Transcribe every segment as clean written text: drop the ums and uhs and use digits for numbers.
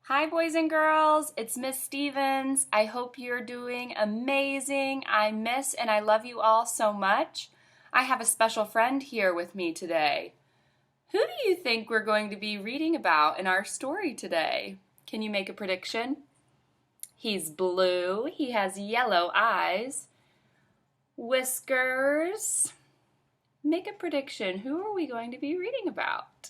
Hi boys and girls, it's Miss Stevens. I hope you're doing amazing. I miss and I love you all so much. I have a special friend here with me today. Who do you think we're going to be reading about in our story today? Can you make a prediction? He's blue, he has yellow eyes, whiskers. Make a prediction. Who are we going to be reading about?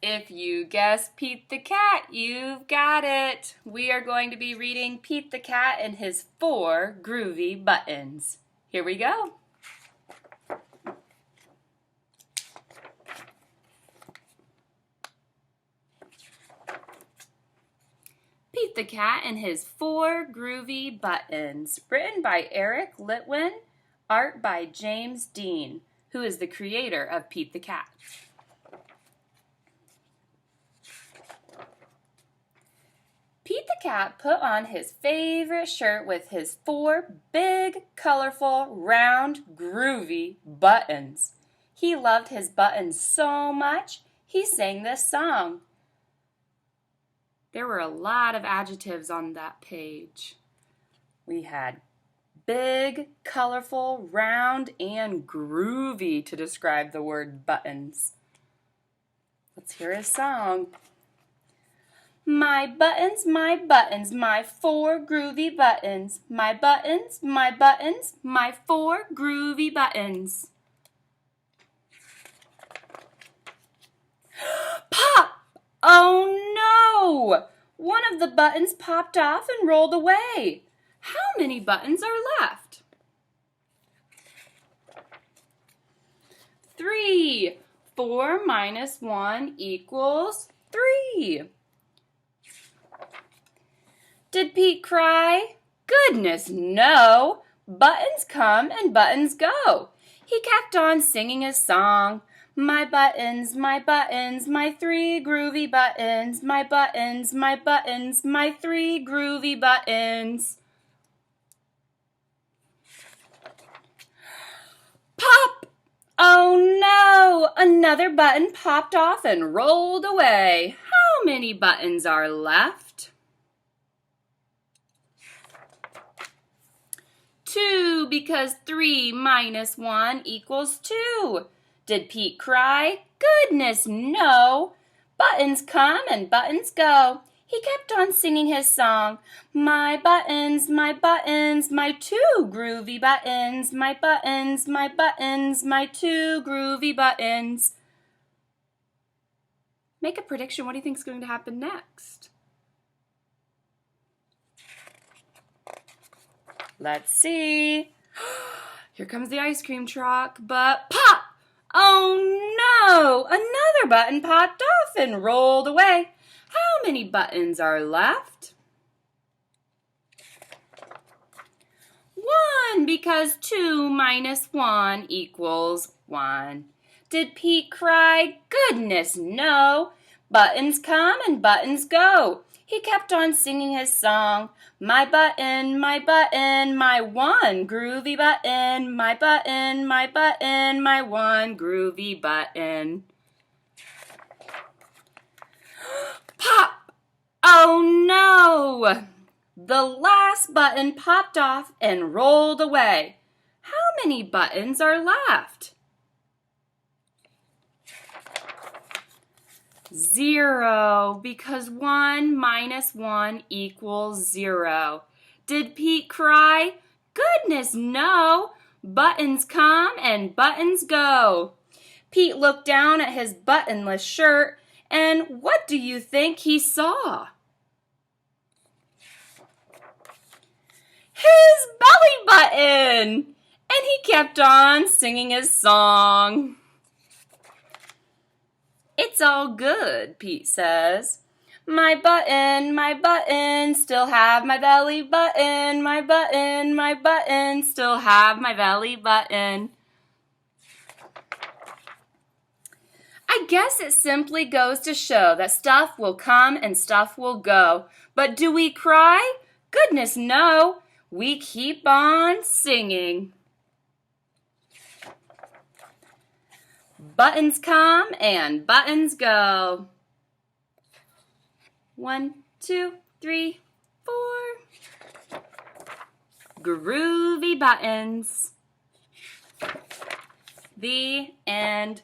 If you guess Pete the Cat, you've got it. We are going to be reading Pete the Cat and his 4 groovy buttons. Here we go. Pete the Cat and his 4 groovy buttons. Written by Eric Litwin, art by James Dean, who is the creator of Pete the Cat. Pete the Cat put on his favorite shirt with his 4 big, colorful, round, groovy buttons. He loved his buttons so much, he sang this song. There were a lot of adjectives on that page. We had big, colorful, round, and groovy to describe the word buttons. Let's hear his song. My buttons, my 4 groovy buttons. My buttons, my 4 groovy buttons. Pop! Oh no! One of the buttons popped off and rolled away. How many buttons are left? 3. 4 minus 1 equals 3. Did Pete cry? Goodness, no! Buttons come and buttons go. He kept on singing his song. My 3 groovy buttons. My 3 groovy buttons. Pop! Oh no! Another button popped off and rolled away. How many buttons are left? 2, because 3 minus 1 equals 2. Did Pete cry? Goodness, no! Buttons come and buttons go. He kept on singing his song. My 2 groovy buttons. My 2 groovy buttons. Make a prediction. What do you think is going to happen next? Let's see. Here comes the ice cream truck, but pop! Oh no! Another button popped off and rolled away. How many buttons are left? 1, because 2 minus 1 equals 1. Did Pete cry? Goodness, no! Buttons come and buttons go. He kept on singing his song. My 1 groovy button. My 1 groovy button. Pop! Oh no! The last button popped off and rolled away. How many buttons are left? 0, because 1 minus 1 equals 0. Did Pete cry? Goodness, no! Buttons come and buttons go. Pete looked down at his buttonless shirt, and what do you think he saw? His belly button! And he kept on singing his song. It's all good, Pete says. My button, still have my belly button. My button, still have my belly button. I guess it simply goes to show that stuff will come and stuff will go. But do we cry? Goodness, no. We keep on singing. Buttons come and buttons go. 1, 2, 3, 4. Groovy buttons. The end.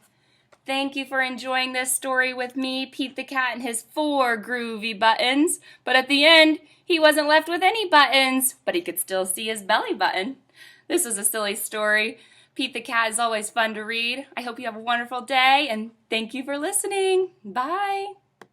Thank you for enjoying this story with me, Pete the Cat and his 4 groovy buttons. But at the end, he wasn't left with any buttons, but he could still see his belly button. This was a silly story. Pete the Cat is always fun to read. I hope you have a wonderful day, and thank you for listening. Bye.